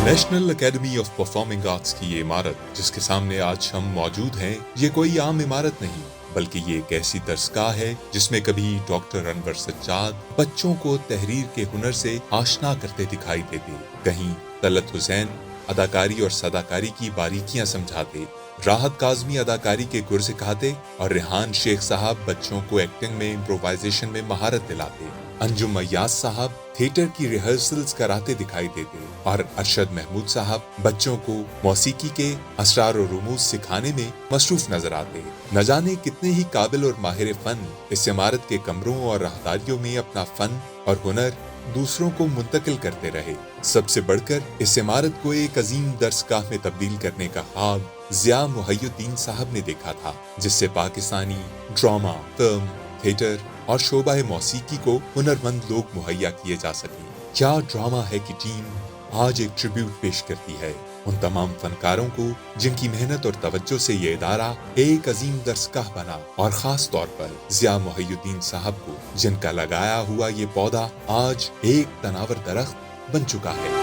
National academy of performing arts की ये इमारत जिसके सामने आज हम मौजूद हैं, ये कोई आम इमारत नहीं बल्कि ये एक ऐसी दरसगाह है जिसमें कभी डॉक्टर अनवर सज्जाद बच्चों को तहरीर के हुनर से आशना करते दिखाई देते, कहीं तलत हुसैन अदाकारी और सदाकारी की बारीकियां समझाते, राहत काज़मी अदाकारी के गुर सिखाते और रेहान शेख साहब बच्चों को एक्टिंग में इम्प्रोवाइजेशन में महारत दिलाते, अंजुम अय्याज साहब थिएटर की रिहर्सल्स कराते दिखाई देते और अरशद महमूद साहब बच्चों को मौसीकी के असरार और रुमूज सिखाने में मसरूफ नजर आते। न जाने कितने ही काबिल और माहिर फन इस इमारत के कमरों और राहदारियों में अपना फन और हुनर दूसरों को मुंतकिल करते रहे। सबसे बढ़कर इस इमारत को एक अजीम दरसगाह में तब्दील करने का ख्वाब ज़िया मुहय्यद्दीन साहब ने देखा था, जिससे पाकिस्तानी ड्रामा, फिल्म, थिएटर और शोबा मौसीकी को हुनरमंद लोग मुहैया किए जा सकें। क्या ड्रामा है कि टीम आज एक ट्रिब्यूट पेश करती है उन तमाम फनकारों को जिनकी मेहनत और तवज्जो से ये इदारा एक अजीम दरसगाह बना, और खास तौर पर ज़िया मुहय्यद्दीन साहब को जिनका लगाया हुआ ये पौधा आज एक तनावर दरख्त बन चुका है।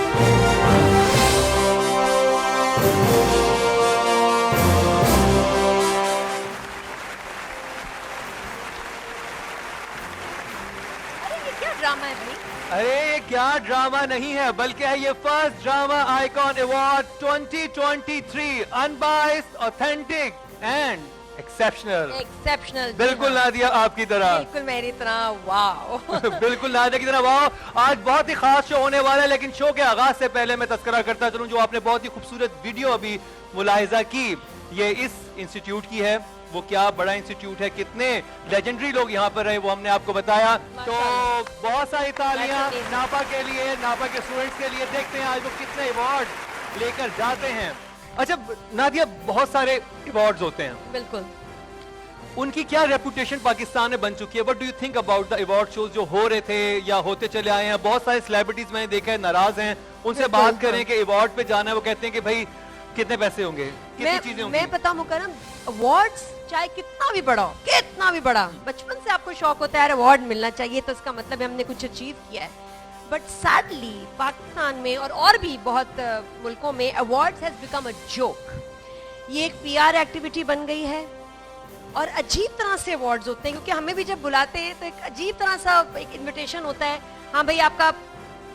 अरे ये क्या ड्रामा नहीं है बल्कि है ये first drama icon award 2023, unbiased, authentic and exceptional. बिल्कुल नादिया आपकी तरह, बिल्कुल मेरी तरह, वाओ। बिल्कुल नादिया की तरह, वाओ। आज बहुत ही खास शो होने वाला है, लेकिन शो के आगाज से पहले मैं तस्करा करता चलूं जो आपने बहुत ही खूबसूरत वीडियो अभी मुलाहिजा की, ये इस इंस्टीट्यूट की है। वो क्या बड़ा इंस्टीट्यूट है, कितने लेजेंडरी लोग यहाँ पर रहे वो हमने आपको बताया। तो बहुत सारी तालियां नापा के लिए, नापा के स्टूडेंट्स के लिए। देखते हैं आज वो कितने अवार्ड लेकर जाते हैं। अच्छा नादिया, बहुत सारे अवार्ड्स होते हैं, बिल्कुल, उनकी क्या रेपुटेशन पाकिस्तान में बन चुकी है? What do you think about the award shows जो हो रहे थे या होते चले आए हैं? बहुत सारे सेलिब्रिटीज मैंने देखा है नाराज हैं, उनसे बात करें कि अवार्ड पे जाना है, वो कहते हैं कि भाई कितने पैसे होंगे, कितनी चीजें होंगी। मैं बताऊं मुकरम, अवार्ड्स चाहे कितना भी बड़ा हो, कितना भी बड़ा, बचपन से आपको शौक होता है अवार्ड मिलना चाहिए तो इसका मतलब हमने कुछ अचीव किया है। बट सैडली पाकिस्तान में और भी बहुत मुल्कों में awards has become a joke. ये एक पीआर एक्टिविटी बन गई है और अजीब तरह से अवार्ड्स होते हैं, क्योंकि हमें भी जब बुलाते हैं तो एक अजीब तरह सा एक इन्विटेशन होता है, हाँ भाई आपका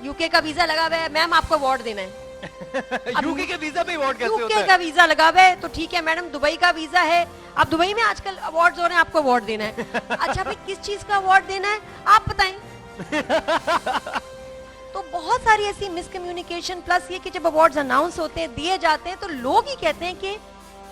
यूके का वीजा लगा हुआ है, मैम आपको अवार्ड देना है। यूके के वीजा पे अवार्ड कैसे होता है? यूके का वीजा लगा हुआ है तो ठीक है मैडम, दुबई का वीजा है, आप दुबई में आजकल अवार्ड्स हो रहे हैं, आपको अवार्ड देना है। अच्छा भाई किस चीज का अवार्ड देना है आप बताएं। तो बहुत सारी ऐसी मिसकम्युनिकेशन, प्लस ये कि जब अवार्ड्स अनाउंस होते हैं, दिए जाते हैं, तो लोग ही कहते हैं कि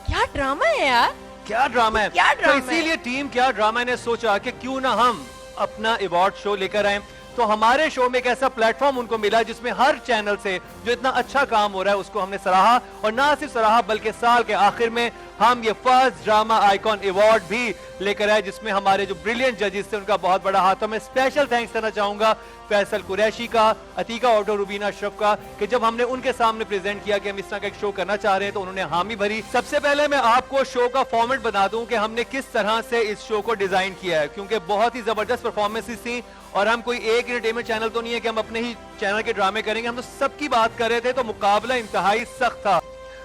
क्या ड्रामा है यार, क्या ड्रामा है, क्या ड्रामा तो इसीलिए टीम क्या ड्रामा ने सोचा कि क्यों ना हम अपना अवार्ड शो लेकर आए। तो हमारे शो में एक ऐसा प्लेटफॉर्म उनको मिला जिसमें हर चैनल से जो इतना अच्छा काम हो रहा है उसको हमने सराहा, और ना सिर्फ सराहा बल्कि साल के आखिर में हम ये फर्स्ट ड्रामा आइकॉन अवार्ड भी लेकर आए, जिसमें हमारे जो ब्रिलियंट जजेस थे उनका बहुत बड़ा हाथ। तो मैं स्पेशल थैंक्स करना चाहूंगा फैसल कुरैशी का, अतीका ऑटो, रुबीना अशरफ का, कि जब हमने उनके सामने प्रेजेंट किया कि हम इस तरह का एक शो करना चाह रहे हैं तो उन्होंने हामी भरी। सबसे पहले मैं आपको शो का फॉर्मेट बता दूं कि हमने किस तरह से इस शो को डिजाइन किया है, क्योंकि बहुत ही जबरदस्त परफॉर्मेंसेस थी और हम कोई एक एंटरटेनमेंट चैनल तो नहीं है कि हम अपने ही चैनल के ड्रामे करेंगे, हम तो सबकी बात कर रहे थे, तो मुकाबला इंतहाई सख्त था।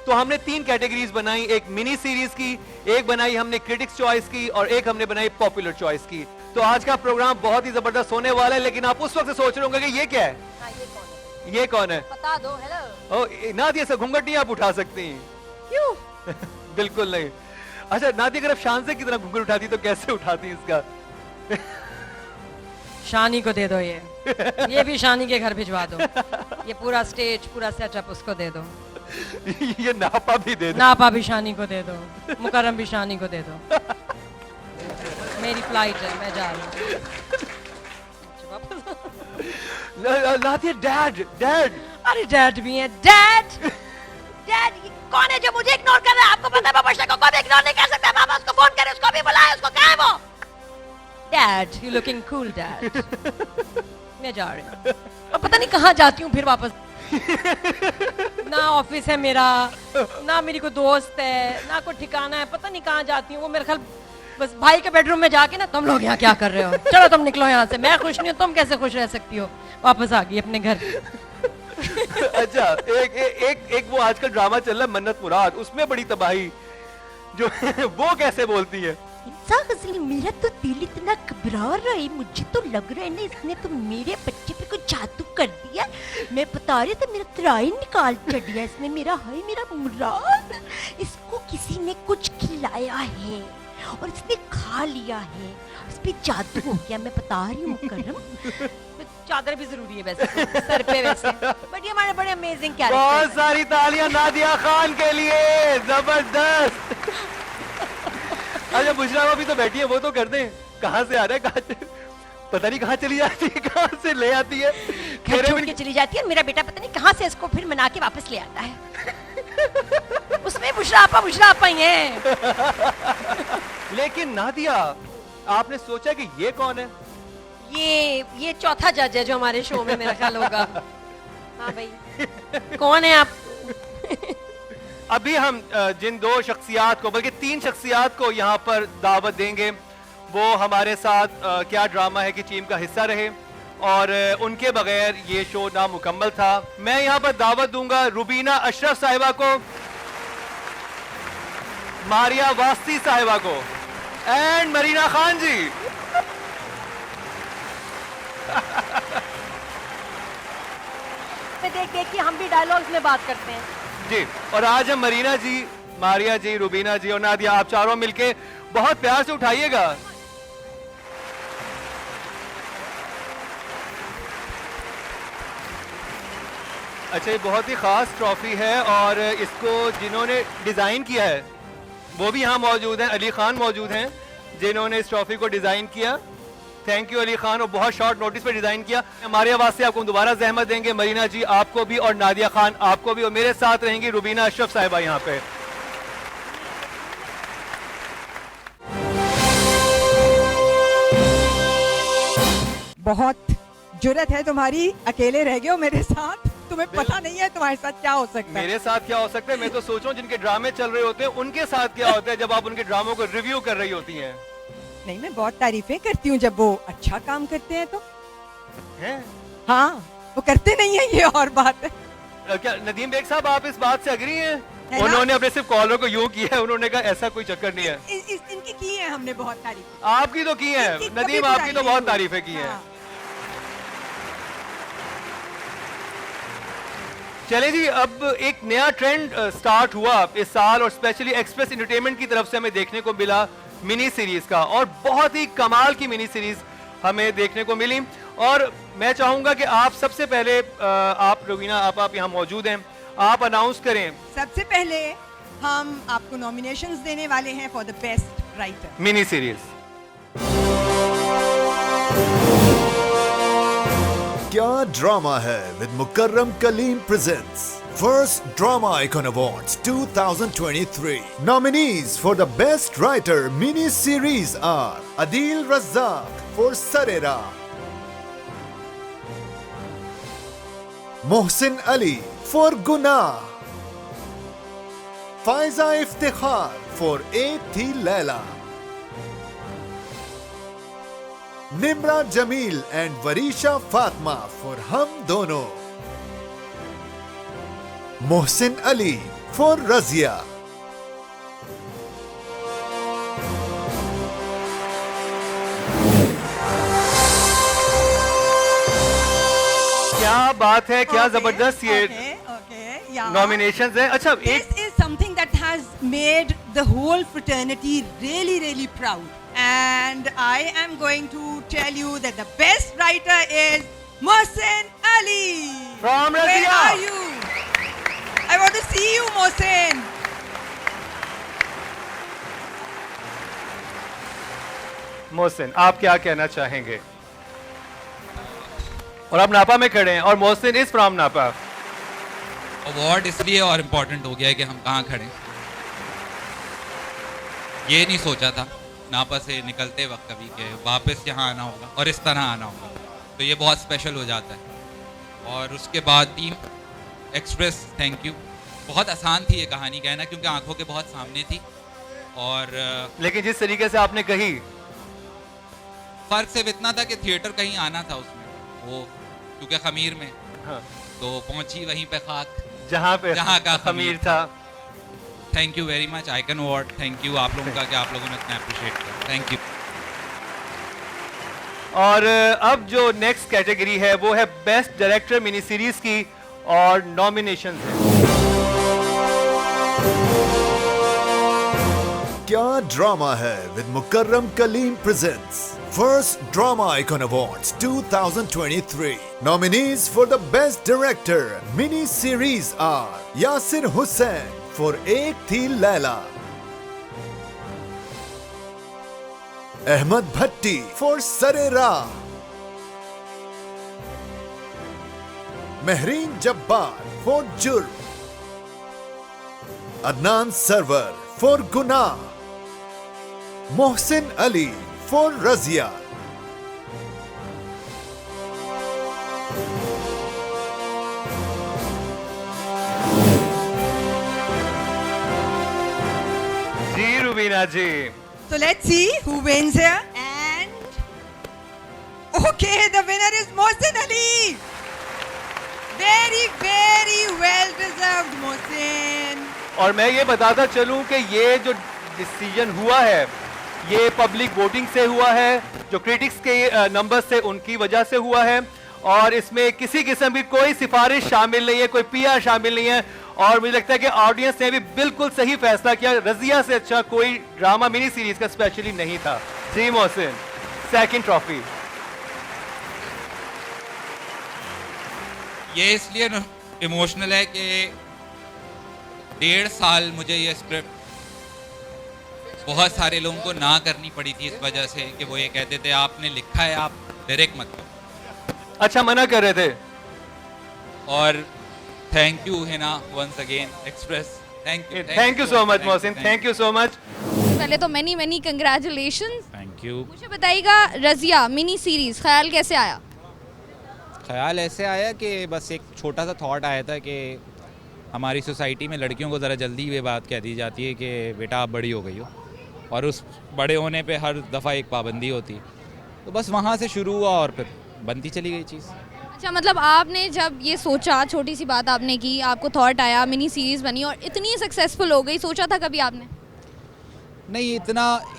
तो हमने 3 कैटेगरीज बनाई, एक मिनी सीरीज की, एक बनाई हमने क्रिटिक्स चॉइस की और एक हमने बनाई पॉपुलर चॉइस की। तो आज का प्रोग्राम बहुत ही जबरदस्त होने वाला है, लेकिन आप उस वक्त से सोच रहे होंगे कि ये क्या है, हाँ, ये कौन है? बता दो। हेलो, ओ नादिया से घूंघट नहीं आप उठा सकती हैं? क्यों? बिल्कुल नहीं। अच्छा नादिया, अगर आप शानजे की तरह घूंघट उठाती तो कैसे उठाती इसका? शानी को दे दो, ये भी शानी के घर भिजवा दो, ये पूरा स्टेज, पूरा सेटअप उसको दे दो। ये नापा भी दे दो, नापा भी शानी को दे दो, मुकर्रम भी शानी को दे दो। मेरी फ्लाइट है, मैं जा रही हूँ। नादिया, डैड डैड, अरे डैड भी है, डैड ये कौन है जो मुझे इग्नोर कर रहा है? आपको पता है पापा को कभी इग्नोर नहीं कर सकता, पापा उसको फोन करे, उसको भी बुलाए, उसको कहाँ है वो? Dad, you looking cool dad. मैं जा रही हूँ और पता नहीं कहाँ जाती हूँ फिर वापस। ना ऑफिस है मेरा, ना मेरी कोई दोस्त है, ना कोई ठिकाना है, पता नहीं कहाँ जाती हूँ। वो मेरे ख्याल बस भाई के बेडरूम में जाके ना, तुम लोग यहाँ क्या कर रहे हो, चलो तुम निकलो यहाँ से, मैं खुश नहीं हूँ, तुम कैसे खुश रह सकती हो। वापस आ गई अपने घर। अच्छा, एक वो आजकल ड्रामा चल रहा है मन्नत मुराद, उसमें बड़ी तबाही जो वो कैसे बोलती है, इंसान गजली, मेरा तो दिल इतना घबरा रहा है, मुझे तो लग रहा है ना इसने तो मेरे बच्चे पे कुछ जादू कर दिया। मैं बता रही था, मेरा त्राई निकाल चढ़िया इसने, मेरा हाय मेरा मुराद, इसको किसी ने कुछ खिलाया है और इसने खा लिया है, उस पे जादू हो गया। मैं बता रही हूँ मुकर्रम, चादर भी जरूरी है वैसे तो, सर पे वैसे, बट ये हमारे बड़े अमेजिंग बहुत कैरेक्टर। सारी तालियां नादिया खान के लिए, जबरदस्त। अच्छा, बुशरा भी तो बैठी है, वो तो कर दें, कहाँ से आ रहा है, कहाँ से पता नहीं, कहाँ चली जाती है, कहाँ से ले आती है, घर छोड़ के चली जाती है, और मेरा बेटा पता नहीं कहाँ से इसको फिर मना के वापस ले आता है। उसमें बुशरा आपा ही है। लेकिन नादिया, आपने सोचा कि ये कौन है? ये चौथा जज है जो हमारे शो में मेरा ख्याल होगा। हाँ भाई, कौन है आप? अभी हम जिन दो शख्सियात को, बल्कि तीन शख्सियात को यहाँ पर दावत देंगे, वो हमारे साथ क्या ड्रामा है कि टीम का हिस्सा रहे, और उनके बगैर ये शो नामुकम्मल था। मैं यहाँ पर दावत दूंगा रुबीना अशरफ साहिबा को, मारिया वास्ती साहिबा को एंड मरीना खान जी। देख देख के हम भी डायलॉग्स में बात करते हैं जी। और आज हम मरीना जी, मारिया जी, रुबीना जी और नादिया, आप चारों मिलके बहुत प्यार से उठाइएगा। अच्छा, ये बहुत ही खास ट्रॉफी है, और इसको जिन्होंने डिजाइन किया है वो भी यहाँ मौजूद हैं, अली खान मौजूद हैं जिन्होंने इस ट्रॉफी को डिजाइन किया। थैंक यू अली खान, और बहुत शॉर्ट नोटिस पे डिजाइन किया। हमारे वास्ते आपको दोबारा जहमत देंगे, मरीना जी आपको भी और नादिया खान आपको भी, और मेरे साथ रहेंगी रुबीना अशरफ साहिबा यहाँ पे। बहुत जुर्रत है तुम्हारी, अकेले रह गए हो मेरे साथ, तुम्हें पता नहीं है तुम्हारे साथ क्या हो सकता है। मेरे साथ क्या हो सकता है, मैं तो सोच रहा हूँ जिनके ड्रामे चल रहे होते हैं उनके साथ क्या होता है जब आप उनके ड्रामों को रिव्यू कर रही होती हैं। नहीं, मैं बहुत तारीफें करती हूँ जब वो अच्छा काम करते हैं तो। हैं? हाँ, वो करते नहीं है, ये और बात है। क्या नदीम बेग साहब, आप इस बात से अग्री हैं? है ना? उन्होंने अपने सिर्फ कॉलर को यूं किया है, उन्होंने कहा ऐसा कोई चक्कर नहीं है। इनकी की है हमने बहुत तारीफ। आपकी तो की है इनकी कभी नदीम, बुराई आपकी तो नहीं बहुत हुई। तारीफें की हैं। हाँ। चले जी, अब एक नया ट्रेंड स्टार्ट हुआ इस साल, और स्पेशली एक्सप्रेस एंटरटेनमेंट की तरफ से हमें देखने को मिला मिनी सीरीज का, और बहुत ही कमाल की मिनी सीरीज हमें देखने को मिली। और मैं चाहूंगा कि आप सबसे पहले, आप रुबीना आप यहाँ मौजूद हैं, आप अनाउंस करें सबसे पहले हम आपको नॉमिनेशंस देने वाले हैं for the best writer mini series. क्या ड्रामा है with Mukarram Kaleem presents first drama icon awards 2023. Nominees for the best writer mini series are Adil Razzaq for Sarera, Mohsin Ali for Gunah, Faiza Iftikhar for Ek Thi Laila, Nimra Jamil and Varisha Fatma for Hum Dono, Mohsin Ali for Razia. क्या बात है, क्या जबरदस्त ये nominations हैं। अच्छा, एक This is something that has made the whole fraternity really, really proud. And I am going to tell you that the best writer is Mohsin Ali. From Where Razia. are you? I want to see you, Mohsin. Mohsin, आप क्या कहना चाहेंगे? और आप नापा में खड़े हैं, और मोहसिन इज फ्रॉम नापा। अवार्ड इसलिए और इम्पोर्टेंट हो गया है कि हम कहाँ खड़े हैं। ये नहीं सोचा था नापा से निकलते वक्त कभी कि वापस यहाँ आना होगा और इस तरह आना होगा, तो ये बहुत स्पेशल हो जाता है। और उसके बाद टीम एक्सप्रेस, थैंक यू। बहुत आसान थी ये कहानी कहना क्योंकि आंखों के बहुत सामने थी, और लेकिन जिस तरीके से आपने कही, फर्क सिर्फ इतना था कि थिएटर कहीं आना था उसमें, वो क्योंकि खमीर में, हाँ, तो पहुंची वहीं पे खाक जहाँ का खमीर था। Thank you very much, icon award, thank you आप लोगों का कि आप लोगों ने इतना अप्रिशिएट किया, थैंक यू। और अब जो नेक्स्ट कैटेगरी है वो है बेस्ट डायरेक्टर मिनी सीरीज की, और नॉमिनेशन है। क्या ड्रामा है with Mukarram Kaleem presents first drama icon awards 2023. Nominees for the best director mini series are Yasir Hussain for Ek Thi Laila, Ahmed Bhatti for Sare Raah, Mehreen Jabbar for Jurm, Adnan Sarwar for Gunah, Mohsin Ali for Razia. जी Rubina ji, So let's see who wins here. And okay, the winner is Mohsin Ali. Very, very well deserved, Mohsin. और मैं ये बताता चलूं कि ये जो decision हुआ है ये पब्लिक वोटिंग से हुआ है, जो क्रिटिक्स के नंबर से उनकी वजह से हुआ है, और इसमें किसी किस्म की कोई सिफारिश शामिल नहीं है, कोई पीआर शामिल नहीं है, और मुझे लगता है कि ऑडियंस ने भी बिल्कुल सही फैसला किया। रजिया से अच्छा कोई ड्रामा मिनी सीरीज का स्पेशली नहीं था। जी मोहसिन, सेकंड ट्रॉफी। ये इसलिए इमोशनल है कि 1.5 साल मुझे ये स्क्रिप्ट बहुत सारे लोगों को ना करनी पड़ी थी, इस वजह से कि वो ये कहते थे आपने लिखा है, आप डायरेक्ट मत करो। अच्छा, मना कर रहे थे। और thank you Hina once again express, thank you so much Mohsin, thank you so much. पहले तो मैनी कंग्रेचुलेशंस। Thank you. मुझे बताइएगा रजिया मिनी सीरीज ख्याल कैसे आया? ख्याल ऐसे आया कि बस एक छोटा सा थॉट आया था कि हमारी सोसाइटी में लड़कियों को ज़रा जल्दी ये बात कह दी जाती है कि बेटा आप बड़ी हो गई हो, और उस बड़े होने पे हर दफ़ा एक पाबंदी होती है, तो बस वहाँ से शुरू हुआ और फिर बनती चली गई चीज़। अच्छा, मतलब आपने जब ये सोचा, छोटी सी बात आपने की, आपको थॉट आया, मिनी सीरीज बनी और इतनी सक्सेसफुल हो गई, सोचा था कभी आपने? नहीं,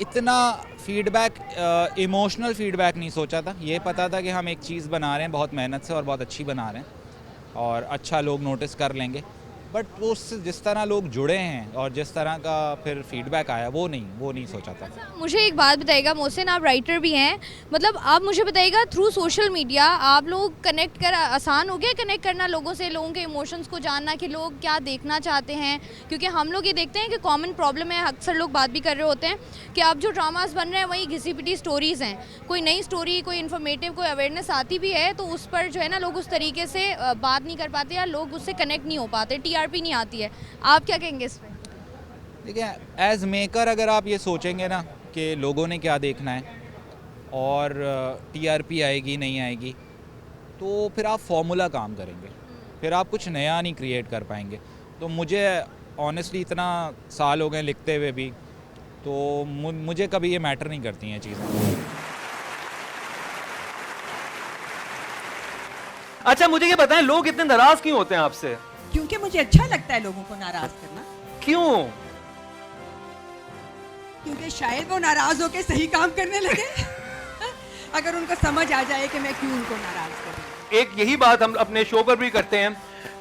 इतना फीडबैक, इमोशनल फीडबैक नहीं सोचा था। ये पता था कि हम एक चीज़ बना रहे हैं बहुत मेहनत से और बहुत अच्छी बना रहे हैं और अच्छा लोग नोटिस कर लेंगे, बट वो जिस तरह लोग जुड़े हैं और जिस तरह का फिर फीडबैक आया वो नहीं सोचा था। मुझे एक बात बताइएगा मोहसिन, आप राइटर भी हैं, मतलब आप मुझे बताइएगा थ्रू सोशल मीडिया आप लोग कनेक्ट कर, आसान हो गया कनेक्ट करना लोगों से, लोगों के इमोशंस को जानना कि लोग क्या देखना चाहते हैं? क्योंकि हम लोग ये देखते हैं कि कॉमन प्रॉब्लम है, अक्सर लोग बात भी कर रहे होते हैं कि अब जो ड्रामास बन रहे हैं वही घिसी पिटी स्टोरीज़ हैं, कोई नई स्टोरी, कोई इन्फॉर्मेटिव, कोई अवेयरनेस आती भी है तो उस पर जो है ना लोग उस तरीके से बात नहीं कर पाते या लोग उससे कनेक्ट नहीं हो पाते, टीआरपी नहीं आती है। आप क्या कहेंगे इस पे? देखिए, एज मेकर अगर आप ये सोचेंगे ना कि लोगों ने क्या देखना है और टीआरपी आएगी नहीं आएगी, तो फिर आप फॉर्मूला काम करेंगे, फिर आप कुछ नया नहीं क्रिएट कर पाएंगे। तो मुझे ऑनेस्टली इतना साल हो गए लिखते हुए भी, तो मुझे कभी ये मैटर नहीं करती हैं चीज़ें। अच्छा, मुझे ये बताएं, लोग इतने नाराज क्यों होते हैं आपसे? क्योंकि मुझे अच्छा लगता है लोगों को नाराज करना। क्यों? क्योंकि शायद वो नाराज होकर सही काम करने लगे अगर उनको समझ आ जाए कि मैं क्यों उनको नाराज कर रही हूं। एक यही बात हम अपने शो पर भी करते हैं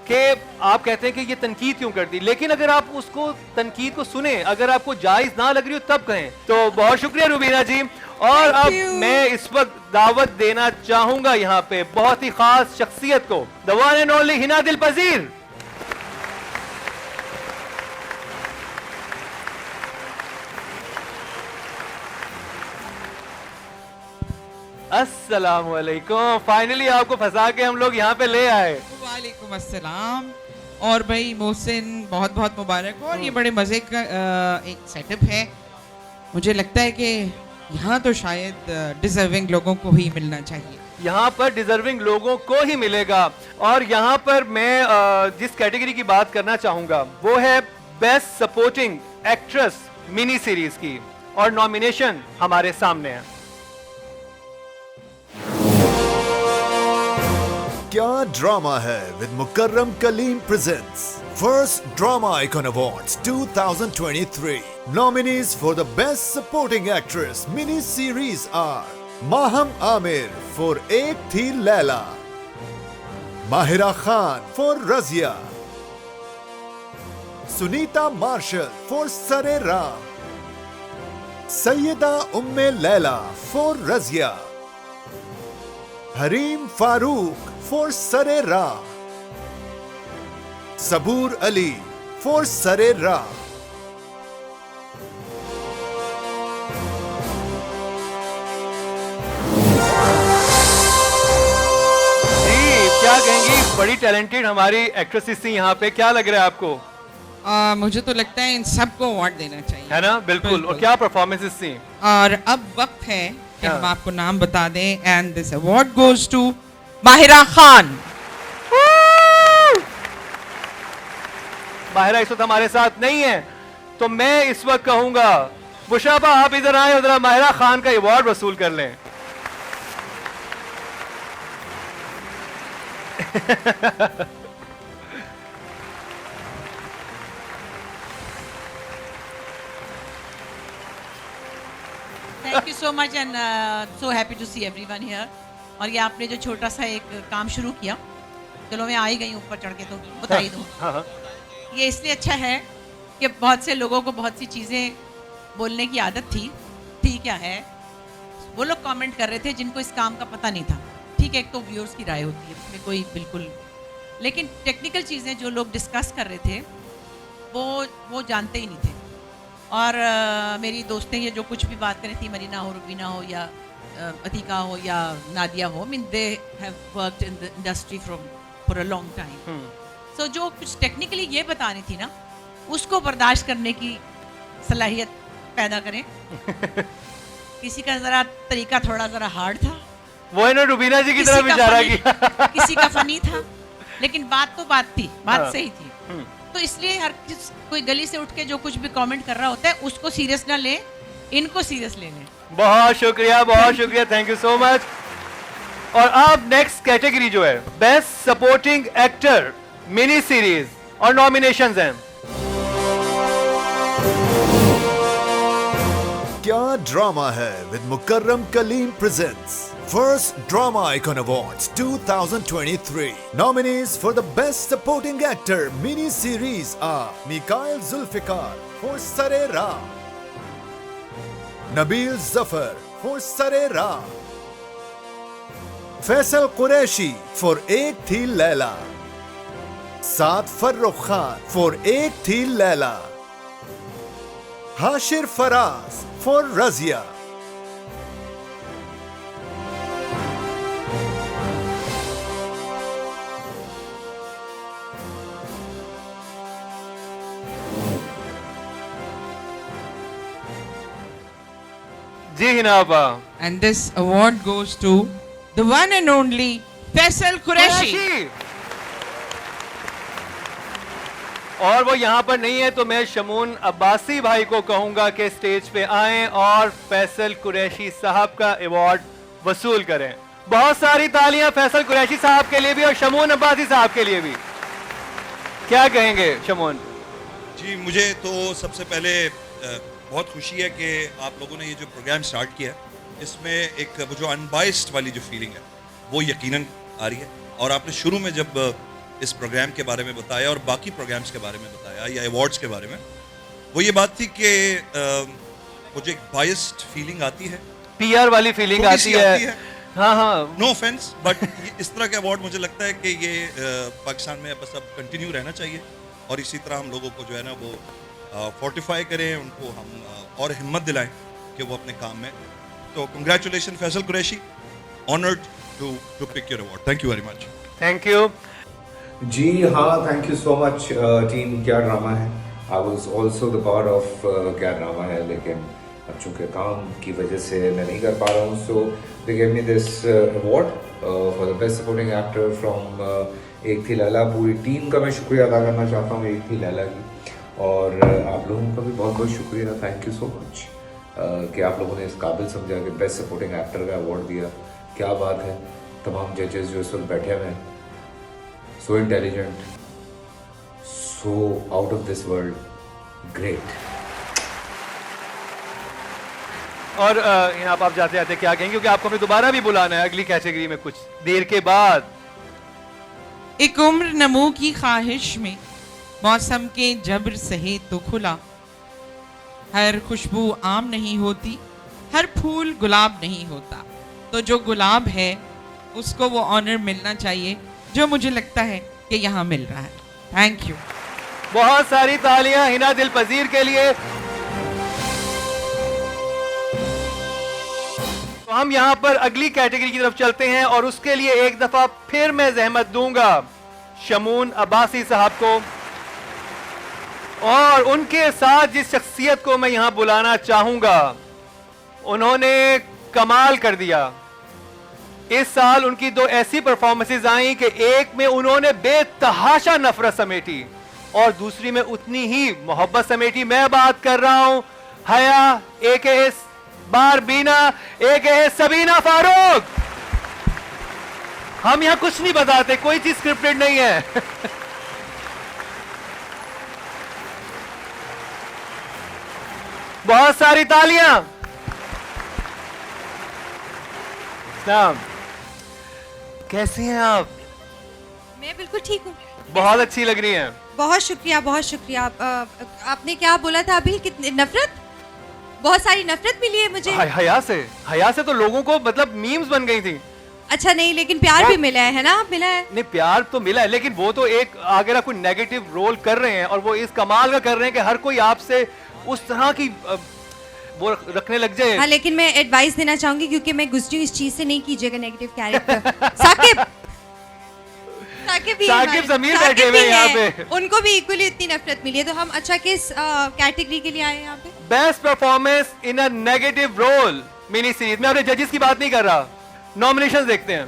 कि आप कहते हैं कि ये तनकीद क्यों करती, लेकिन अगर आप उसको तनकीद को सुने, अगर आपको जायज ना लग रही हो तब कहें। तो बहुत शुक्रिया रुबीना जी। और अब मैं इस वक्त दावत देना चाहूंगा यहाँ पे बहुत ही खास शख्सियत को, the one and only Hina Dilpazir. अस्सलाम वालेकुम। फाइनली आपको फंसा के हम लोग यहाँ पे ले आए। वालेकुम अस्सलाम। और भाई मोहसिन, बहुत बहुत मुबारक हो, और ये बड़े मज़े का एक सेटअप है। मुझे लगता है कि यहाँ तो शायद डिजर्विंग लोगों को ही मिलना चाहिए। यहाँ पर डिजर्विंग लोगों को ही मिलेगा। और यहाँ पर मैं जिस कैटेगरी की बात करना चाहूँगा वो है best supporting actress mini series की, और नॉमिनेशन हमारे सामने है। क्या ड्रामा है with Mukarram Kaleem presents first drama icon awards 2023. Nominees for the best supporting actress mini series are Maham Amir for Ek Thi Laila, Mahira Khan for Razia, Sunita Marshall for Sare Ram, Sayyida Umme Laila for Razia, Hareem Farooq for Sare Ram, Saboor Ali for Sare Ram. क्या कहेंगी, बड़ी talented हमारी actresses थी यहाँ पे, क्या लग रहा है आपको? मुझे तो लगता है इन सबको अवार्ड देना चाहिए, है ना? बिल्कुल। और क्या परफॉर्मेंसेस थी। और अब वक्त है कि हम आपको नाम बता दें, and this award goes to Mahira Khan. Mahira इस वक्त हमारे साथ नहीं है, तो मैं इस वक्त कहूंगा मुशाबा आप इधर आए और जरा माहिरा खान का अवार्ड वसूल कर लें। Thank you so much and so happy to see everyone here. और ये आपने जो छोटा सा एक काम शुरू किया, चलो मैं आ ही गई ऊपर चढ़ के तो बता ही दूँ। ये इसलिए अच्छा है कि बहुत से लोगों को बहुत सी चीज़ें बोलने की आदत थी, ठीक क्या है, वो लोग कमेंट कर रहे थे जिनको इस काम का पता नहीं था। ठीक है, एक तो व्यूअर्स की राय होती है, उसमें कोई बिल्कुल, लेकिन टेक्निकल चीज़ें जो लोग डिस्कस कर रहे थे वो जानते ही नहीं थे। और मेरी दोस्तें ये जो कुछ भी बात कर रही थी, मरीना हो, रुबीना हो, या अतीका हो, या नादिया हो, mean they have worked in the industry for a long time. So जो कुछ टेक्निकली ये बतानी थी ना, उसको बर्दाश्त करने की सलाहियत पैदा करें। किसी का ज़रा तरीका थोड़ा ज़रा हार्ड था, वो है ना रुबीना जी की तरफ इशारा किया। किसी का फनी था, लेकिन बात तो बात थी, बात सही थी। तो इसलिए हर कोई गली से उठ के जो कुछ भी कमेंट कर रहा होता है उसको सीरियस ना ले, इनको सीरियस ले लें। बहुत शुक्रिया, बहुत शुक्रिया, थैंक यू सो मच। और अब नेक्स्ट कैटेगरी जो है best supporting actor mini series, और नॉमिनेशंस हैं। क्या ड्रामा है with Mukarram Kaleem presents First Drama Icon Awards 2023. Nominees for the Best Supporting Actor mini series are Mikhail Zulfikar for Sare Ram, Nabil Zafar for Sare Ram, Faisal Qureshi for Ek Thi Laila, Saad Farrukh Khan for Ek Thi Laila, Hashir Faraz for Razia. जी हिनाबा। And this award goes to the one and only Faisal Qureshi. और वो यहाँ पर नहीं है, तो मैं शमून अब्बासी भाई को कहूंगा कि स्टेज पे आएं और फैसल कुरैशी साहब का अवार्ड वसूल करें। बहुत सारी तालियां फैसल कुरैशी साहब के लिए भी और शमून अब्बासी साहब के लिए भी। क्या कहेंगे शमून जी? मुझे तो सबसे पहले बहुत खुशी है कि आप लोगों ने ये जो प्रोग्राम स्टार्ट किया है, इसमें एक वो जो अनबाइस्ड वाली जो फीलिंग है वो यकीनन आ रही है। और आपने शुरू में जब इस प्रोग्राम के बारे में बताया और बाकी प्रोग्राम्स के बारे में बताया या अवार्ड्स के बारे में, वो ये बात थी कि मुझे एक बाइस्ड फीलिंग आती है, पीआर वाली फीलिंग आती है। हाँ हाँ, नो ऑफेंस, बट इस तरह के अवार्ड मुझे लगता है कि ये पाकिस्तान में बस अब कंटिन्यू रहना चाहिए, और इसी तरह हम लोगों को जो है ना वो फोर्टिफाई करें, उनको हम और हिम्मत दिलाएं कि वो अपने काम में। तो congratulation Faisal Qureshi, honoured to pick your award. Thank you very much. Thank you जी। हाँ, thank you so much team. Kya drama Hai, I was also the part of Kya drama Hai, लेकिन अब चूँकि काम की वजह से मैं नहीं कर पा रहा हूँ, so they give me this award for the best supporting actor from Ek Thi Laila. पूरी टीम का मैं शुक्रिया अदा करना चाहता हूँ एक थी लैला की, और आप लोगों का भी बहुत बहुत शुक्रिया, थैंक यू सो मच कि आप लोगों ने इस काबिल समझा कि बेस्ट सपोर्टिंग एक्टर का अवार्ड दिया। क्या बात है, तमाम जजेस जो इस वक्त बैठे हुए हैं, so intelligent, so out of this world, great. और यहाँ आप जाते जाते क्या कहेंगे, क्योंकि आपको हमें दोबारा भी बुलाना है अगली कैटेगरी में कुछ देर के बाद। एक उम्र नमो की ख्वाहिश में मौसम के जब्र सहे तो खुला, हर खुशबू आम नहीं होती, हर फूल गुलाब नहीं होता, तो जो गुलाब है उसको वो ऑनर मिलना चाहिए जो मुझे लगता है कि यहाँ मिल रहा है। Thank you. बहुत सारी तालियां हिना दिलपजीर के लिए। तो हम यहाँ पर अगली कैटेगरी की तरफ चलते हैं और उसके लिए एक दफा फिर मैं जहमत दूंगा शमून अब्बासी साहब को, और उनके साथ जिस शख्सियत को मैं यहां बुलाना चाहूंगा, उन्होंने कमाल कर दिया। इस साल उनकी दो ऐसी परफॉर्मेंसेज आई कि एक में उन्होंने बेतहाशा नफरत समेटी और दूसरी में उतनी ही मोहब्बत समेटी। मैं बात कर रहा हूं हया AKA बारबीना AKA सबीना फारूक। हम यहां कुछ नहीं बताते, कोई चीज स्क्रिप्टेड नहीं है। बहुत सारी तालियां। कैसी हैं आप? मैं बिल्कुल ठीक हूँ। बहुत अच्छी लग रही हैं। बहुत शुक्रिया, बहुत शुक्रिया। आपने क्या बोला था अभी? कितनी नफरत? बहुत सारी नफरत मिली है मुझे। हया से तो लोगों को मतलब मीम्स बन गई थी। अच्छा नहीं, लेकिन प्यार भी मिला है ना? मिला है। नहीं, प्यार तो मिला है, लेकिन वो तो एक अगर कोई नेगेटिव रोल कर रहे हैं और वो इस कमाल का कर रहे हैं कि हर कोई आपसे उस तरह की वो रखने लग जाए। हाँ, लेकिन मैं एडवाइस देना चाहूंगी क्योंकि मैं गुजरी इस चीज से, नहीं कीजिएगा नेगेटिव कैरेक्टर। साकिब ज़मीर बैठे हुए हैं यहाँ पे, उनको भी इक्वली इतनी नफरत मिली है। तो हम अच्छा किस कैटेगरी के लिए आए हैं यहाँ पे? Best performance in a negative role mini series में। अपने जजेस की बात नहीं कर रहा, नॉमिनेशंस देखते हैं।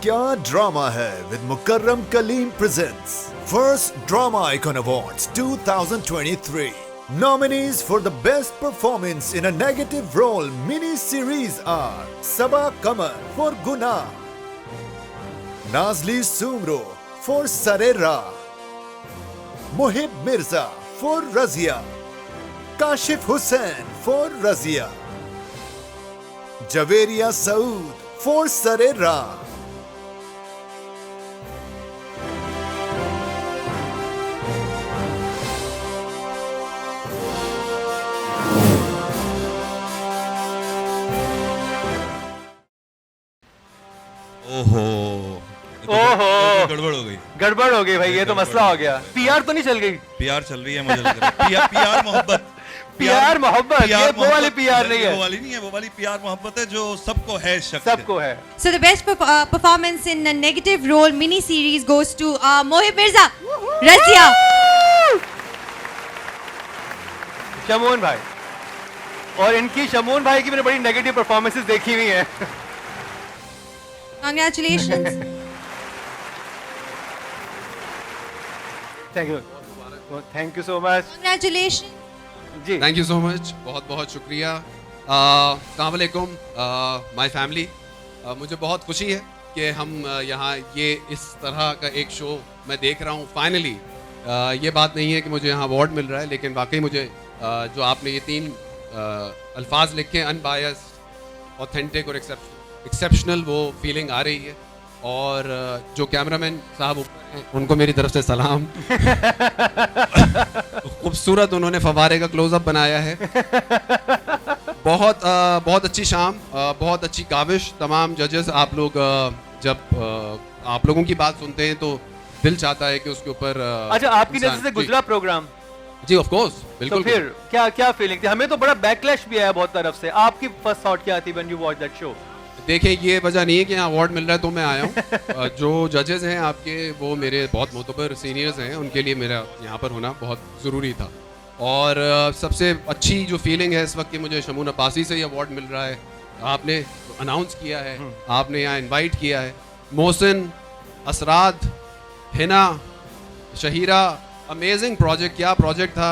क्या ड्रामा है with Mukarram Kaleem presents first drama icon awards 2023। Nominees for the best performance in a negative role mini series are Sabaa Qamar for Guna, Nazli Sumro for Sarera, Mohib Mirza for Razia, Kashif Hussain for Razia, Javeria Saud for Sarera. गड़बड़ हो गई भाई, ये तो मसला हो गया। PR तो नहीं चल गई? PR चल रही है, मुझे लग रहा है। PR मोहब्बत, PR मोहब्बत, ये वो वाली PR नहीं है। वो वाली नहीं है, वो वाली PR मोहब्बत है जो सबको है, सबको है। So the best performance in a negative role mini series goes to Mohib Mirza, Razia, Shamoon भाई। और इनकी शमून भाई की मैंने बड़ी नेगेटिव परफॉर्मेंसेस देखी हुई हैं। Congratulations. Thank you so much. Congratulations. जी थैंक यू सो मच, बहुत बहुत शुक्रिया। अस्सलाम वालेकुम माय फैमिली। मुझे बहुत खुशी है कि हम यहाँ ये इस तरह का एक शो मैं देख रहा हूँ फाइनली। ये बात नहीं है कि मुझे यहाँ अवार्ड मिल रहा है, लेकिन वाकई मुझे जो आपने ये 3 अल्फाज लिखे, अनबायस्ड, ऑथेंटिक और एक्सेप्शनल, वो फीलिंग आ रही है। और जो कैमरामैन साहब ऊपर हैं उनको मेरी तरफ से सलाम। खूबसूरत उन्होंने फवारे का क्लोजअप बनाया है। बहुत अच्छी शाम, बहुत अच्छी काविश। तमाम जजेस, आप लोग जब आप लोगों की बात सुनते हैं तो दिल चाहता है कि उसके ऊपर अच्छा, आपकी नजर से गुजरा प्रोग्राम? जी ऑफ कोर्स, बिल्कुल। तो फिर क्या फीलिंग थी? हमें तो बड़ा बैकलैश भी आया बहुत तरफ से। आपकी फर्स्ट थॉट क्या थी when you watch that show? देखिए, ये वजह नहीं है कि यहाँ अवार्ड मिल रहा है तो मैं आया हूँ। जो जजेस हैं आपके, वो मेरे बहुत मोतबर सीनियर्स हैं, उनके लिए मेरा यहाँ पर होना बहुत ज़रूरी था। और सबसे अच्छी जो फीलिंग है इस वक्त कि मुझे शमून अब्बासी से ही अवार्ड मिल रहा है। आपने अनाउंस किया है, आपने यहाँ इनवाइट किया है। Mohsin, Asrad, Hina, Shahira, amazing project. क्या प्रोजेक्ट था,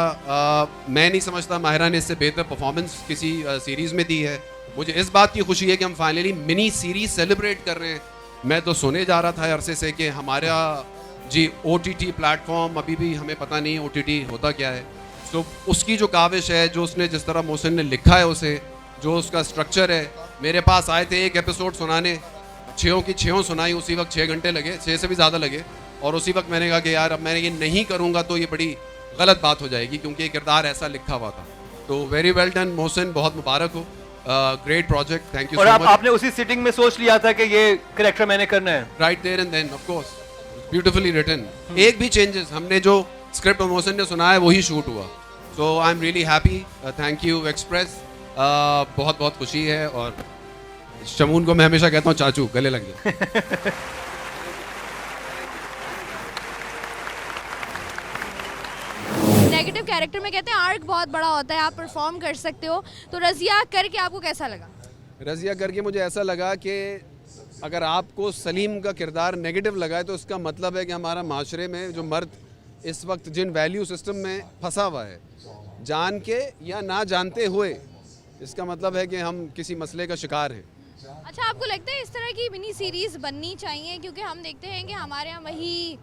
मैं नहीं समझता माहिरा ने इससे बेहतर परफॉर्मेंस किसी सीरीज़ में दी है। मुझे इस बात की खुशी है कि हम फाइनली मिनी सीरीज सेलिब्रेट कर रहे हैं। मैं तो सुने जा रहा था अरसे से कि हमारा जी OTT प्लेटफॉर्म, अभी भी हमें पता नहीं OTT होता क्या है। तो उसकी जो काविश है, जो उसने जिस तरह मोहसिन ने लिखा है उसे, जो उसका स्ट्रक्चर है, मेरे पास आए थे एक एपिसोड सुनाने, 6 की 6 सुनाई, उसी वक्त 6 घंटे लगे, 6 से भी ज़्यादा लगे। और उसी वक्त मैंने कहा कि यार अब मैं ये नहीं करूँगा तो ये बड़ी गलत बात हो जाएगी, क्योंकि ये किरदार ऐसा लिखा हुआ था। तो वेरी वेल डन मोहसिन, बहुत मुबारक हो, ग्रेट प्रोजेक्ट, थैंक यू। और आपने उसी सिटिंग में सोच लिया था कि ये कैरेक्टर मैंने करना है? Right there and then, of course, beautifully written. एक भी चेंजेस, हमने जो स्क्रिप्ट मोहसिन ने सुना है वही शूट हुआ। So I am really happy, thank you Express, बहुत बहुत खुशी है। और शमून को मैं हमेशा कहता हूँ चाचू, गले लग जाए। नेगेटिव कैरेक्टर में कहते हैं आर्क बहुत बड़ा होता है, आप परफॉर्म कर सकते हो, तो रजिया करके आपको कैसा लगा? रजिया करके मुझे ऐसा लगा कि अगर आपको सलीम का किरदार नेगेटिव लगा है तो इसका मतलब है कि हमारा माशरे में जो मर्द इस वक्त जिन वैल्यू सिस्टम में फंसा हुआ है, जान के या ना जानते हुए, इसका मतलब है कि हम किसी मसले का शिकार हैं। अच्छा, आपको लगता है इस तरह की मिनी सीरीज बननी चाहिए? क्योंकि हम देखते हैं कि हमारे यहाँ वही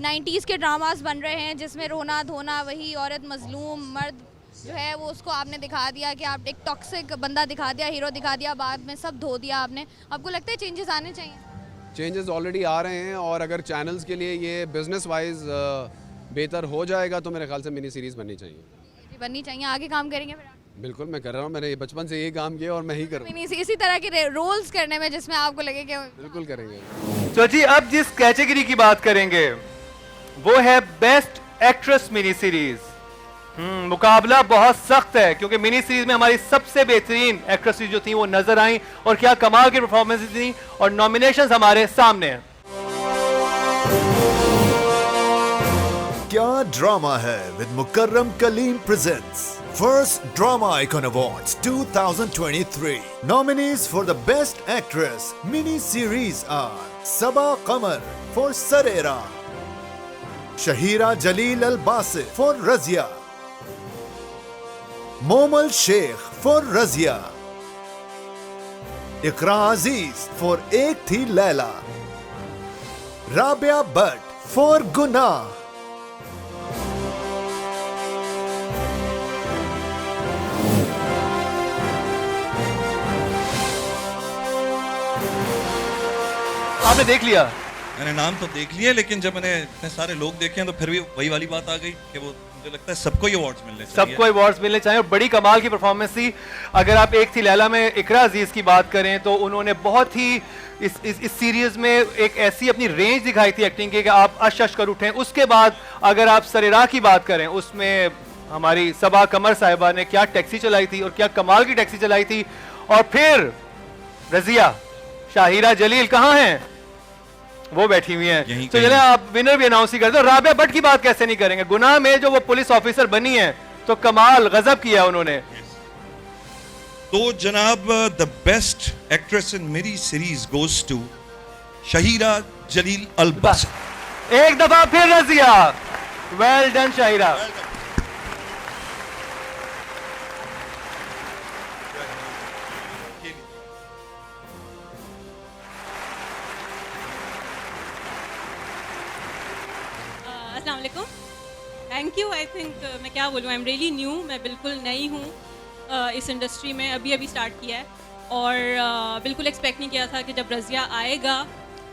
90s के ड्रामास बन रहे हैं जिसमें रोना धोना, वही औरत मजलूम, मर्द जो है वो उसको आपने दिखा दिया कि आप एक टॉक्सिक बंदा दिखा दिया, हीरो दिखा दिया, बाद में सब धो दिया आपने। आपको लगता है चेंजेस आने चाहिए? चेंजेस ऑलरेडी आ रहे हैं, और अगर चैनल्स के लिए ये बिजनेस वाइज बेहतर हो जाएगा तो मेरे ख्याल से मिनी सीरीज बननी चाहिए। बननी चाहिए। आगे काम करेंगे फिर? बिल्कुल, मैं कर रहा हूँ, मैंने बचपन से यही काम किया और मैं ही करूँ। इसी तरह के रोल्स करने में जिसमें आपको लगे कि बिल्कुल करेंगे। तो जी अब जिस कैटेगरी की बात करेंगे वो है बेस्ट एक्ट्रेस मिनी सीरीज। मुकाबला बहुत सख्त है, क्योंकि मिनी सीरीज में हमारी सबसे बेहतरीन एक्ट्रेसेस जो थी वो नजर आई, और क्या कमाल की परफॉर्मेंस थी, और नॉमिनेशंस हमारे सामने हैं। क्या ड्रामा है with Mukarram Kaleem presents First Drama Icon Awards 2023. Nominees for the Best Actress Mini Series are Saba Qamar for Sarera, Shahira Jalil Al-Basit for Razia, Momal Sheikh for Razia, Iqra Aziz for Ek Thi Laila, Rabia Bhatt for Gunah, आपने देख लिया? मैंने नाम तो देख लिया, लेकिन जब मैंने इतने सारे लोग देखे हैं तो फिर भी वही वाली बात आ गई कि वो मुझे लगता है सबको ही अवार्ड्स मिलने चाहिए। सबको अवार्ड्स मिलने चाहिए, और बड़ी कमाल की परफॉर्मेंस थी। अगर आप एक थी लैला में इकरा अजीज की बात करें तो उन्होंने बहुत ही इस सीरीज में एक ऐसी अपनी रेंज दिखाई थी एक्टिंग की कि आप अश अश कर उठें। उसके बाद अगर आप सरेरा की बात करें, उसमें हमारी सबा कमर साहिबा ने क्या टैक्सी चलाई थी, और क्या कमाल की टैक्सी चलाई थी। और फिर रजिया, शाहिरा जलील कहाँ हैं? वो बैठी हुई हैं। तो चलिए आप विनर भी अनाउंस ही कर दो। राबिया भट्ट की बात कैसे नहीं करेंगे? गुनाह में जो वो पुलिस ऑफिसर बनी है तो कमाल गजब किया उन्होंने। तो जनाब the best actress in mini series goes to Shahira Jalil Albasit. एक दफा फिर Razia, well done Shahira. Thank you. I think मैं क्या बोलूँ, आई एम रियली न्यू, मैं बिल्कुल नई हूँ इस इंडस्ट्री में, अभी अभी स्टार्ट किया है, और बिल्कुल एक्सपेक्ट नहीं किया था कि जब रजिया आएगा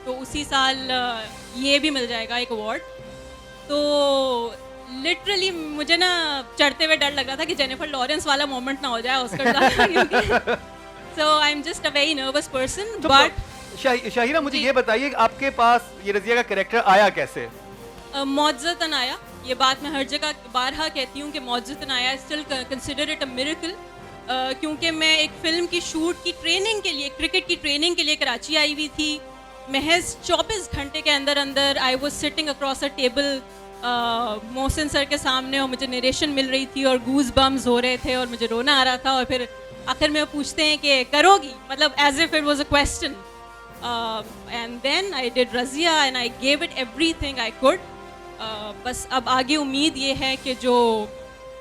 तो उसी साल ये भी मिल जाएगा एक अवार्ड। तो लिटरली मुझे ना चढ़ते हुए डर लग रहा था कि जेनिफर लॉरेंस वाला मोमेंट ना हो जाए Oscar. So I am just a very nervous person. But Shahira, मुझे ये बताइए आपके पास ये रजिया का कैरेक्टर आया कैसे? मौजज़तन आया। ये बात मैं हर जगह बारहा कहती हूँ कि मौजज़तन आया। Still consider it a miracle, क्योंकि मैं एक फिल्म की शूट की ट्रेनिंग के लिए, क्रिकेट की ट्रेनिंग के लिए कराची आई हुई थी। महज 24 घंटे के अंदर अंदर I was sitting across a table Mohsin sir के सामने, और मुझे नरेशन मिल रही थी और गूज बम्स हो रहे थे और मुझे रोना आ रहा था। और फिर आखिर में पूछते हैं कि करोगी, मतलब as if it was a question. And then I did Razia and I gave it everything I could. बस अब आगे उम्मीद ये है कि जो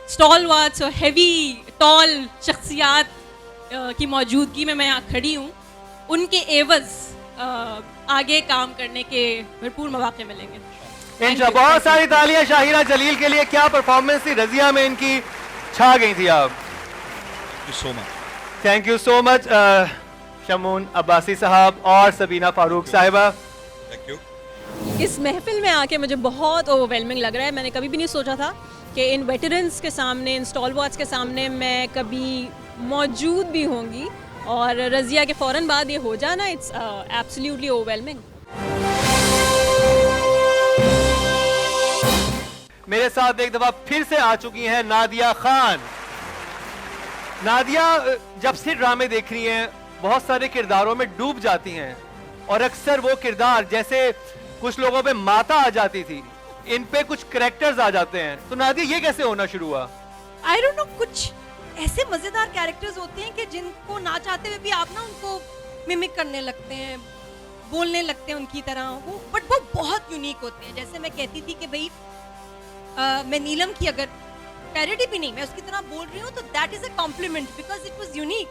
स्टॉलवर्ड्स और हेवी टॉल शख्सियात की मौजूदगी में मैं यहाँ खड़ी हूँ, उनके एवज आगे काम करने के भरपूर मौके मिलेंगे. बहुत सारी तालियां शाहिरा जलील के लिए. क्या परफॉर्मेंस थी रज़िया में इनकी, छा गई थी आप. Thank you so much Shamoon Abbasi साहब और सबीना फारूक साहिबा. Thank you. इस महफिल में आके मुझे बहुत ओवरवेलमिंग लग रहा है. मैंने कभी भी नहीं सोचा था कि इन वेटरन्स के सामने, इन स्टॉलवर्ड्स के सामने मैं कभी मौजूद भी होंगी, और रज़िया के फ़ौरन बाद ये हो जाना, इट्स एब्सोल्युटली ओवरवेलमिंग. मेरे साथ एक दफा फिर से आ चुकी हैं नादिया खान. नादिया जब से ड्रामे देख रही हैं बहुत सारे किरदारों में डूब जाती हैं, और अक्सर वो किरदार जैसे कुछ लोगों पे माता आ जाती थी, इन पे कुछ कैरेक्टर्स आ जाते हैं. तो नादिया ये कैसे होना शुरू हुआ? आई डोंट नो, कुछ ऐसे मजेदार कैरेक्टर्स होते हैं कि जिनको ना चाहते हुए भी आप ना उनको मिमिक करने लगते हैं, बोलने लगते हैं उनकी तरह, वो बट वो बहुत यूनिक होते हैं. जैसे मैं कहती थी कि भाई मैं नीलम की अगर पैरोडी भी नहीं, मैं उसकी तरह बोल रही हूँ तो that is a compliment because it was unique.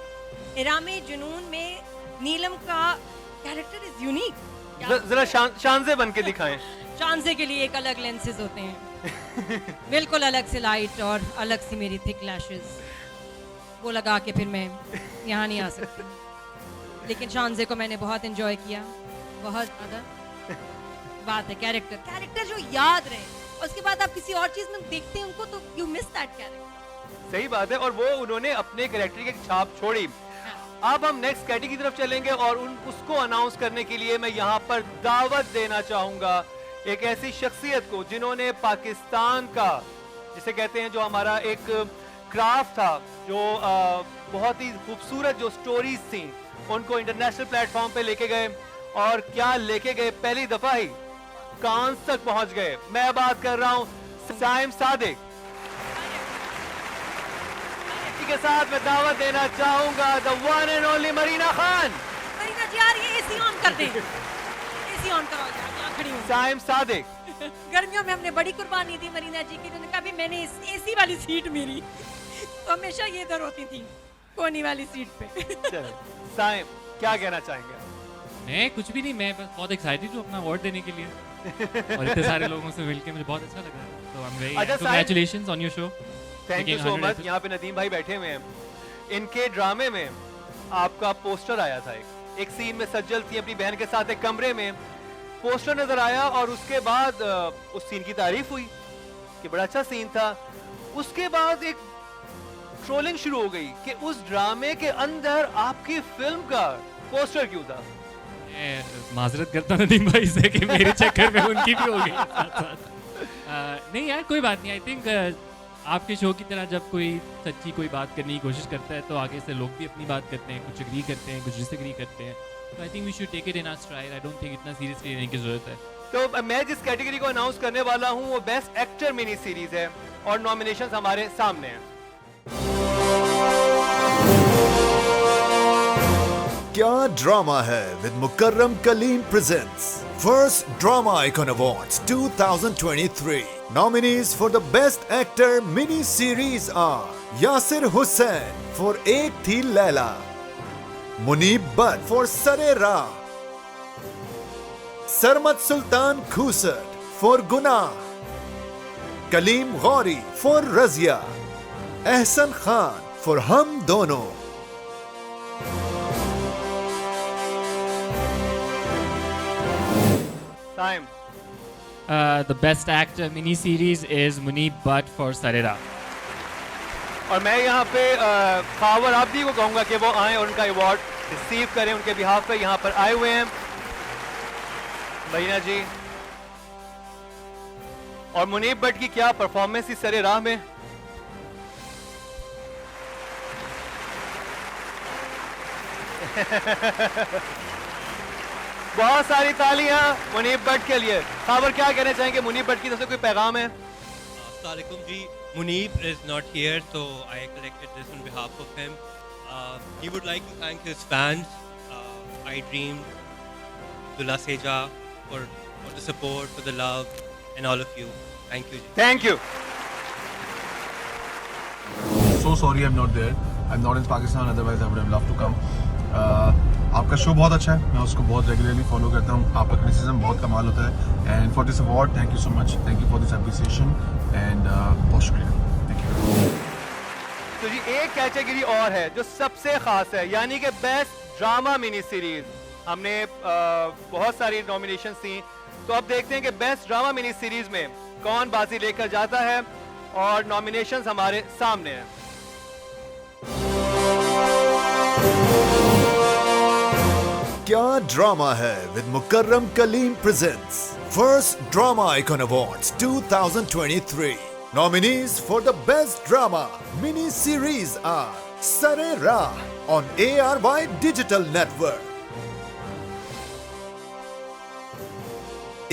इरामे जुनून में नीलम का कैरेक्टर इज यूनिक. जरा शानजे बन के दिखाएं. शानजे के लिए एक अलग लेंसेज होते हैं, बिल्कुल अलग से लाइट और अलग सी मेरी थिक लैशेस, वो लगा के फिर मैं यहाँ नहीं आ सकती. लेकिन शानजे को मैंने बहुत एंजॉय किया, बहुत ज़्यादा. बात है कैरेक्टर जो याद रहे, उसके बाद आप किसी और चीज में देखते हैं उनको तो यू मिस दैट कैरेक्टर. सही बात है, और वो उन्होंने अपने कैरेक्टर की एक छाप छोड़ी. अब हम नेक्स्ट कैटेगरी की तरफ चलेंगे, और उसको अनाउंस करने के लिए मैं यहाँ पर दावत देना चाहूंगा एक ऐसी शख्सियत को जिन्होंने पाकिस्तान का, जिसे कहते हैं जो हमारा एक क्राफ्ट था, जो बहुत ही खूबसूरत जो स्टोरीज थी, उनको इंटरनेशनल प्लेटफॉर्म पे लेके गए, और क्या लेके गए, पहली दफा ही कांस तक पहुंच गए. मैं बात कर रहा हूं साइम सादिक के साथ. मैं दावत देना चाहूंगा the one and only Marina Khan. Marina ji यार ये एसी ऑन कर दें, एसी ऑन करो यार, यहाँ खड़ी हूँ. साइम सादिक. गर्मियों में हमने बड़ी कुर्बानी दी मरीना जी की. उन्होंने कहा भी मैंने एसी वाली सीट मेरी तो हमेशा ये इधर होती थी कोनी वाली सीट पे. साइम क्या कहना चाहेंगे? मैं कुछ भी नहीं, मैं बस बहुत एक्साइटेड हूँ अपना अवार्ड देने के लिए, और इतने सारे लोगों से मिलके मुझे बहुत अच्छा लग रहा है. तो I am very congratulations on your show. Thank you so much. यहाँ पे नदीम भाई बैठे हुए हैं. इनके ड्रामे में आपका पोस्टर आया था, एक सीन में सज्जल थी अपनी बहन के साथ एक कमरे में, पोस्टर नजर आया, और उसके बाद उस सीन की तारीफ हुई कि बड़ा अच्छा सीन था. उसके बाद एक ट्रोलिंग शुरू हो गई कि उस ड्रामे के अंदर आपकी फिल्म का पोस्टर क्यों था. माजरत करता हूं नदीम भाई से कि मेरे चक्कर में उनकी भी हो गई. नहीं यार कोई बात नहीं. आई थिंक आपके शो की तरह जब कोई सच्ची कोई बात करने की कोशिश करता है तो आगे से लोग भी अपनी बात करते हैं, कुछ एग्री करते हैं, कुछ डिसएग्री करते हैं. तो I think we should take it in our stride. I don't think इतना सीरियसली लेने की जरूरत है. तो मैं जिस कैटेगरी को अनाउंस करने वाला हूं वो बेस्ट एक्टर मिनी सीरीज है, और नॉमिनेशंस हमारे सामने हैं. क्या ड्रामा है with Mukarram Kaleem presents first drama icon awards 2023. Nominees for the best actor mini series are Yasir Hussain for Ek Thi Laila, Muneeb Butt for Sare Raah, Sarmat Sultan Khusat for Gunah, Kaleem Ghauri for Razia, Ehsan Khan for Hum Dono. Time. The best actor mini series is Muneeb Butt for Sare Raah. और मैं यहाँ पे खावर आप भी को कहूँगा कि वो आए और उनका अवार्ड रिसीव करें. उनके बिहाफ पे यहाँ पर आए हुए हैं मरीना जी. और मुनीब भट्ट की क्या परफॉर्मेंस इस सरे राह में. बहुत सारी तालियां मुनीब भट्ट के लिए. खाबर क्या कहना चाहेंगे मुनीब भट्ट की तरफ से कोई पैगाम है? अस्सलामुअलैकुम जी. Muneeb is not here, so I collected this on behalf of him. He would like to thank his fans. I dreamed Dula Seja, for the support, for the love, and all of you. Thank you. Thank you. So sorry I'm not there. I'm not in Pakistan. Otherwise I would have loved to come. आपका show बहुत अच्छा है, मैं उसको बहुत regularly follow करता हूँ. आपका क्रिटिसिज्म बहुत कमाल होता है. And for this award thank you so much. Thank you for this appreciation and बहुत शुक्रिया. Thank you. तो जी एक कैटेगरी और है जो सबसे खास है, यानी कि बेस्ट ड्रामा मिनी सीरीज. हमने बहुत सारी नॉमिनेशंस थी, तो अब देखते हैं कि बेस्ट ड्रामा मिनी सीरीज में कौन बाजी लेकर जाता है. और नॉमिनेशंस हमारे सामने हैं. क्या ड्रामा है with Mukarram Kaleem presents First Drama Icon Awards 2023. Nominees for the best drama mini series are Sare Raah on ARY Digital Network,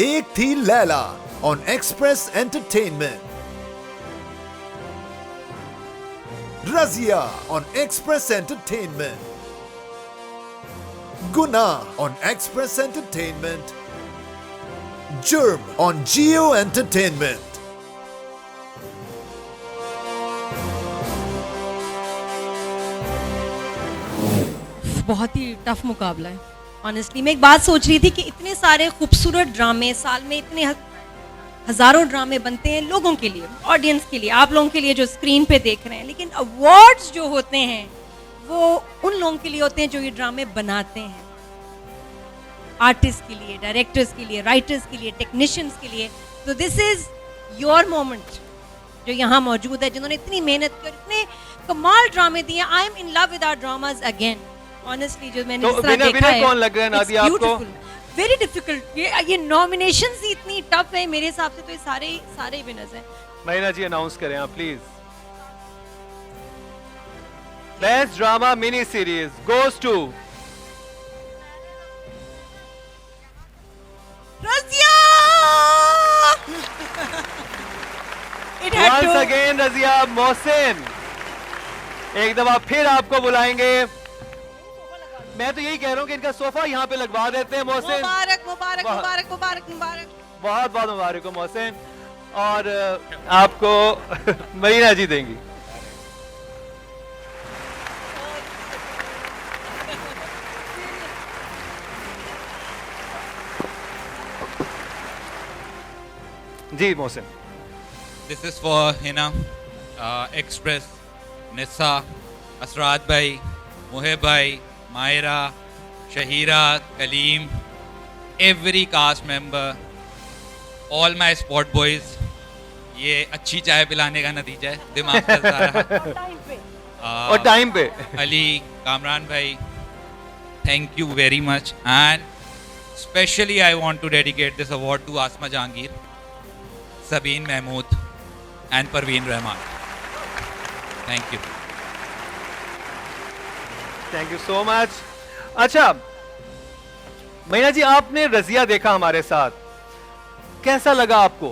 Ek Thi Laila on Express Entertainment, Razia on Express Entertainment, Guna on Express Entertainment, Jurm on Geo Entertainment. बहुत ही tough मुकाबला है honestly. मैं एक बात सोच रही थी कि इतने सारे खूबसूरत ड्रामे साल में, इतने हजारों ड्रामे बनते हैं लोगों के लिए, ऑडियंस के लिए, आप लोगों के लिए जो स्क्रीन पे देख रहे हैं. लेकिन अवार्ड्स जो होते हैं वो उन लोगों के लिए होते हैं जो ये ड्रामे बनाते हैं. आर्टिस्ट के लिए, डायरेक्टर्स के लिए, राइटर्स के लिए, टेक्नीशियंस के लिए. तो दिस इज योर मोमेंट जो यहाँ मौजूद है, जिन्होंने इतनी मेहनत की और इतने कमाल ड्रामे दिए. I am in love with our dramas again honestly. जो मैंने तो विनर कौन लग रहा है नादिया आपको? Very difficult. ये नॉमिनेशंस ही इतनी टफ है मेरे हिसाब से, तो ये सारे विनर्स हैं. महीना जी अनाउंस करें आप please. Best drama mini series goes to Razia. Once again Razia. Mohsin, एक दफा फिर आपको बुलाएंगे. मैं तो यही कह रहा हूँ कि इनका सोफा यहाँ पे लगवा देते हैं. मोहसिन, मुबारक मुबारक मुबारक मुबारक मुबारक. बहुत बहुत मुबारक हो मोहसिन. और आपको महीना जी देंगी. जी Mohsin. This is for Hina, Express, Nissa, Asrat bhai, Mohib bhai, Maira, Shahira, Kaleem, every cast member, all my sport boys. ये अच्छी चाय पिलाने का नतीजा है, दिमाग चलता रहा. और टाइम पे. अली, कामरान भाई, thank you very much. And especially I want to dedicate this award to Asma Jahangir, Sabeen Mahmood and Parveen Rahman. Thank you. Thank you so much. अच्छा महीना जी, आपने रज़िया देखा हमारे साथ, कैसा लगा आपको?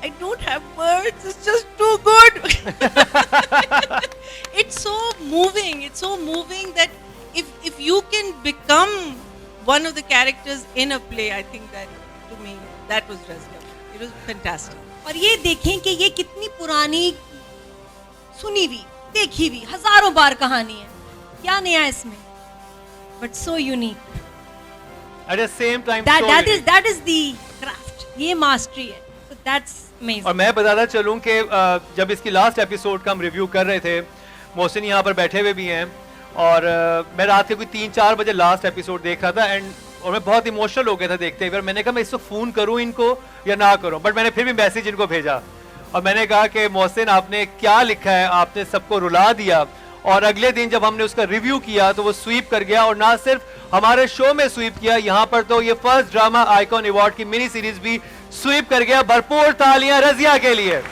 I don't have words. It's just too good. It's so moving. It's so moving that if you can become one of the characters in a play, I think that to me that was Razia. It was fantastic. और ये देखें कि ये कितनी पुरानी सुनी हुई, देखी हुई, हजारों बार कहानी है. क्या नया इसमें? But so unique. At the same time, that is the craft. ये मास्टरी है. So that's amazing. और मैं बताता चलूं कि जब इसकी लास्ट एपिसोड का हम रिव्यू कर रहे थे, मोहसिन यहाँ पर बैठे हुए भी हैं, और मैं रात के कोई 3-4 बजे लास्ट एपिसोड देख रहा था और मैं बहुत इमोशनल हो गया था देखते हुए. मैंने कहा मैं इसको फ़ोन करूं इनको या ना करूं, बट मैंने फिर भी मैसेज इनको भेजा और मैंने कहा कि मोहसिन आपने क्या लिखा है, आपने सबको रुला दिया. और अगले दिन जब हमने उसका रिव्यू किया तो वो स्वीप कर गया, और ना सिर्फ हमारे शो में स्वीप किया, यहाँ पर तो ये फर्स्ट ड्रामा आइकॉन अवार्ड की मिनी सीरीज भी स्वीप कर गया. भरपूर तालियां रज़िया के लिए.